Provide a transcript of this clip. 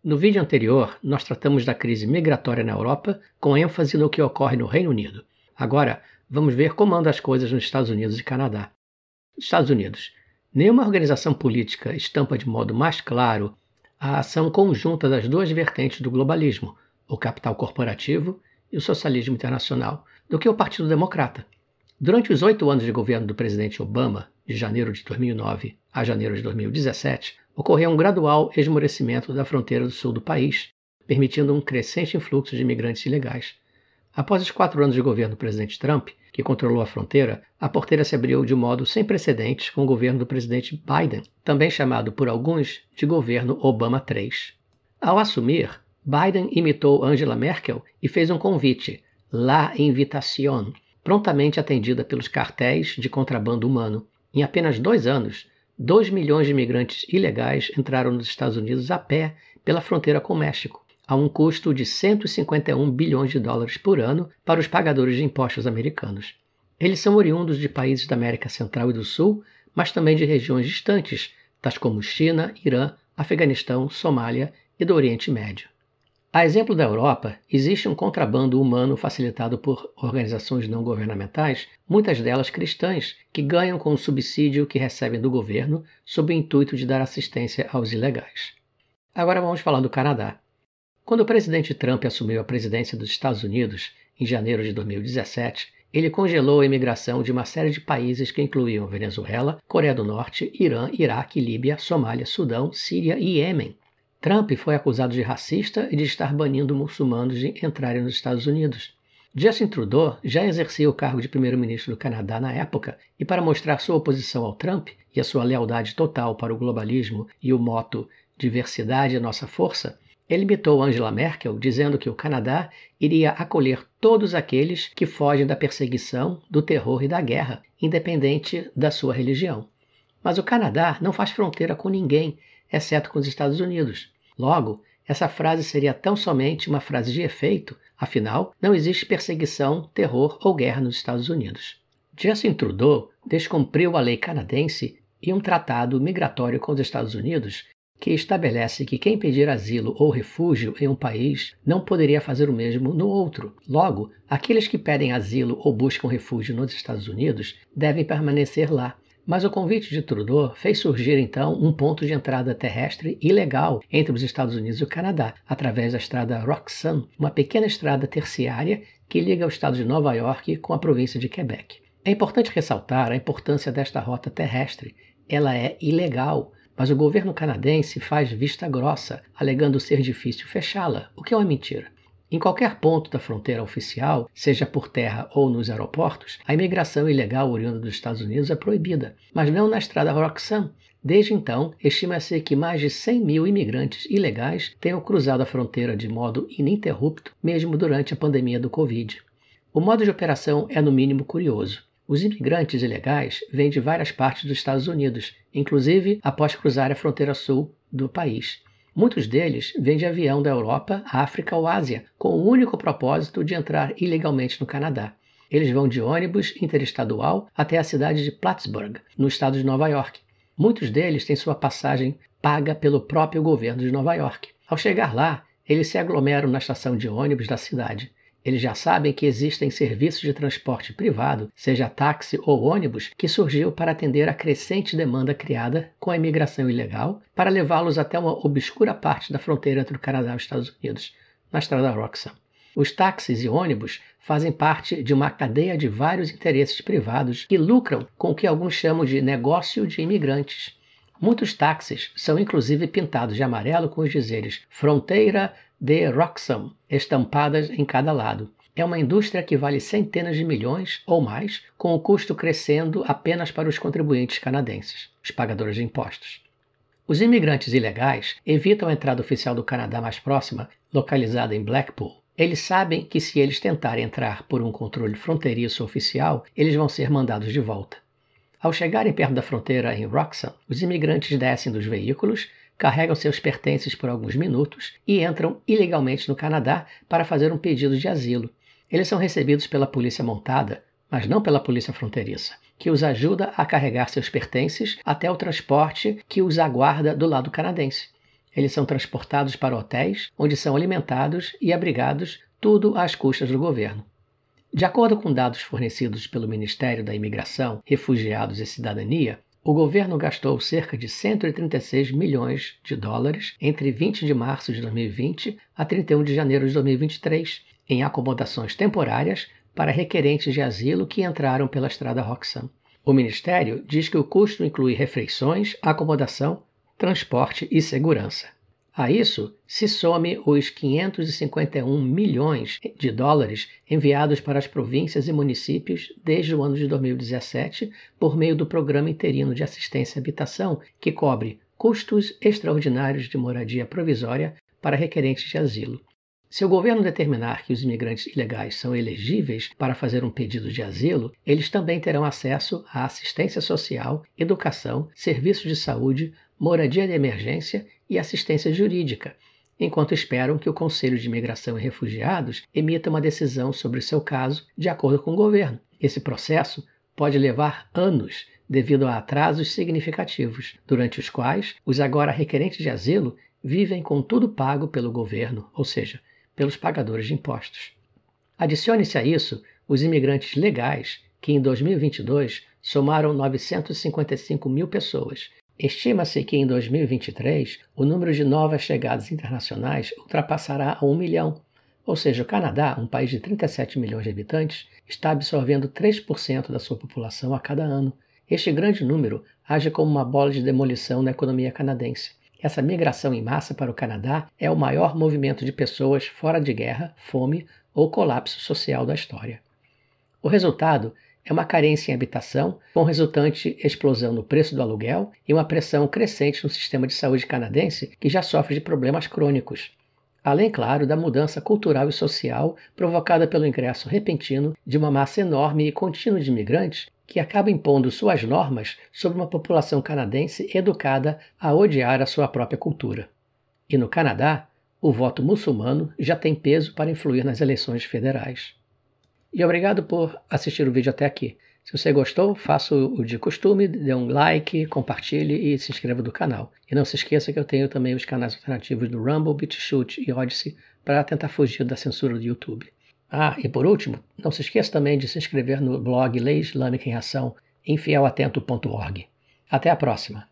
No vídeo anterior, nós tratamos da crise migratória na Europa, com ênfase no que ocorre no Reino Unido. Agora, vamos ver como andam as coisas nos Estados Unidos e Canadá. Nos Estados Unidos, nenhuma organização política estampa de modo mais claro a ação conjunta das duas vertentes do globalismo, o capital corporativo e o socialismo internacional, do que o Partido Democrata. Durante os 8 anos de governo do presidente Obama, de janeiro de 2009 a janeiro de 2017, ocorreu um gradual esmorecimento da fronteira do sul do país, permitindo um crescente influxo de imigrantes ilegais. Após os 4 anos de governo do presidente Trump, que controlou a fronteira, a porteira se abriu de modo sem precedentes com o governo do presidente Biden, também chamado por alguns de governo Obama III. Ao assumir, Biden imitou Angela Merkel e fez um convite, La Invitation, prontamente atendida pelos cartéis de contrabando humano. Em apenas 2 anos, 2 milhões de imigrantes ilegais entraram nos Estados Unidos a pé pela fronteira com o México, a um custo de 151 bilhões de dólares por ano para os pagadores de impostos americanos. Eles são oriundos de países da América Central e do Sul, mas também de regiões distantes, tais como China, Irã, Afeganistão, Somália e do Oriente Médio. A exemplo da Europa, existe um contrabando humano facilitado por organizações não governamentais, muitas delas cristãs, que ganham com o subsídio que recebem do governo sob o intuito de dar assistência aos ilegais. Agora vamos falar do Canadá. Quando o presidente Trump assumiu a presidência dos Estados Unidos, em janeiro de 2017, ele congelou a imigração de uma série de países que incluíam Venezuela, Coreia do Norte, Irã, Iraque, Líbia, Somália, Sudão, Síria e Iêmen. Trump foi acusado de racista e de estar banindo muçulmanos de entrarem nos Estados Unidos. Justin Trudeau já exercia o cargo de primeiro-ministro do Canadá na época, e para mostrar sua oposição ao Trump e a sua lealdade total para o globalismo e o moto "Diversidade é nossa força", ele imitou Angela Merkel dizendo que o Canadá iria acolher todos aqueles que fogem da perseguição, do terror e da guerra, independente da sua religião. Mas o Canadá não faz fronteira com ninguém, exceto com os Estados Unidos. Logo, essa frase seria tão somente uma frase de efeito, afinal, não existe perseguição, terror ou guerra nos Estados Unidos. Justin Trudeau descumpriu a lei canadense e um tratado migratório com os Estados Unidos que estabelece que quem pedir asilo ou refúgio em um país não poderia fazer o mesmo no outro. Logo, aqueles que pedem asilo ou buscam refúgio nos Estados Unidos devem permanecer lá. Mas o convite de Trudeau fez surgir então um ponto de entrada terrestre ilegal entre os Estados Unidos e o Canadá, através da estrada Roxham, uma pequena estrada terciária que liga o estado de Nova York com a província de Quebec. É importante ressaltar a importância desta rota terrestre. Ela é ilegal, mas o governo canadense faz vista grossa, alegando ser difícil fechá-la, o que é uma mentira. Em qualquer ponto da fronteira oficial, seja por terra ou nos aeroportos, a imigração ilegal oriunda dos Estados Unidos é proibida, mas não na estrada Roxham. Desde então, estima-se que mais de 100 mil imigrantes ilegais tenham cruzado a fronteira de modo ininterrupto, mesmo durante a pandemia do Covid. O modo de operação é no mínimo curioso. Os imigrantes ilegais vêm de várias partes dos Estados Unidos, inclusive após cruzar a fronteira sul do país. Muitos deles vêm de avião da Europa, África ou Ásia, com o único propósito de entrar ilegalmente no Canadá. Eles vão de ônibus interestadual até a cidade de Plattsburgh, no estado de Nova York. Muitos deles têm sua passagem paga pelo próprio governo de Nova York. Ao chegar lá, eles se aglomeram na estação de ônibus da cidade. Eles já sabem que existem serviços de transporte privado, seja táxi ou ônibus, que surgiu para atender a crescente demanda criada com a imigração ilegal, para levá-los até uma obscura parte da fronteira entre o Canadá e os Estados Unidos, na estrada Roxham. Os táxis e ônibus fazem parte de uma cadeia de vários interesses privados que lucram com o que alguns chamam de negócio de imigrantes. Muitos táxis são inclusive pintados de amarelo com os dizeres "Fronteira de Roxham" estampadas em cada lado. É uma indústria que vale centenas de milhões ou mais, com o custo crescendo apenas para os contribuintes canadenses, os pagadores de impostos. Os imigrantes ilegais evitam a entrada oficial do Canadá mais próxima, localizada em Blackpool. Eles sabem que se eles tentarem entrar por um controle fronteiriço oficial, eles vão ser mandados de volta. Ao chegarem perto da fronteira em Roxham, os imigrantes descem dos veículos, carregam seus pertences por alguns minutos e entram ilegalmente no Canadá para fazer um pedido de asilo. Eles são recebidos pela polícia montada, mas não pela polícia fronteiriça, que os ajuda a carregar seus pertences até o transporte que os aguarda do lado canadense. Eles são transportados para hotéis, onde são alimentados e abrigados, tudo às custas do governo. De acordo com dados fornecidos pelo Ministério da Imigração, Refugiados e Cidadania, o governo gastou cerca de 136 milhões de dólares entre 20 de março de 2020 a 31 de janeiro de 2023 em acomodações temporárias para requerentes de asilo que entraram pela estrada Roxham. O Ministério diz que o custo inclui refeições, acomodação, transporte e segurança. A isso se some os 551 milhões de dólares enviados para as províncias e municípios desde o ano de 2017 por meio do Programa Interino de Assistência à Habitação, que cobre custos extraordinários de moradia provisória para requerentes de asilo. Se o governo determinar que os imigrantes ilegais são elegíveis para fazer um pedido de asilo, eles também terão acesso à assistência social, educação, serviços de saúde, moradia de emergência e assistência jurídica, enquanto esperam que o Conselho de Imigração e Refugiados emita uma decisão sobre o seu caso de acordo com o governo. Esse processo pode levar anos devido a atrasos significativos, durante os quais os agora requerentes de asilo vivem com tudo pago pelo governo, ou seja, pelos pagadores de impostos. Adicione-se a isso os imigrantes legais, que em 2022 somaram 955 mil pessoas. Estima-se que em 2023 o número de novas chegadas internacionais ultrapassará a 1 milhão, ou seja, o Canadá, um país de 37 milhões de habitantes, está absorvendo 3% da sua população a cada ano. Este grande número age como uma bola de demolição na economia canadense. Essa migração em massa para o Canadá é o maior movimento de pessoas fora de guerra, fome ou colapso social da história. O resultado é uma carência em habitação, com resultante explosão no preço do aluguel e uma pressão crescente no sistema de saúde canadense, que já sofre de problemas crônicos. Além, claro, da mudança cultural e social provocada pelo ingresso repentino de uma massa enorme e contínua de imigrantes que acaba impondo suas normas sobre uma população canadense educada a odiar a sua própria cultura. E no Canadá, o voto muçulmano já tem peso para influir nas eleições federais. E obrigado por assistir o vídeo até aqui. Se você gostou, faça o de costume, dê um like, compartilhe e se inscreva no canal. E não se esqueça que eu tenho também os canais alternativos do Rumble, BitChute e Odysee para tentar fugir da censura do YouTube. E por último, não se esqueça também de se inscrever no blog Lei Islâmica em Ação em fielatento.org. Até a próxima!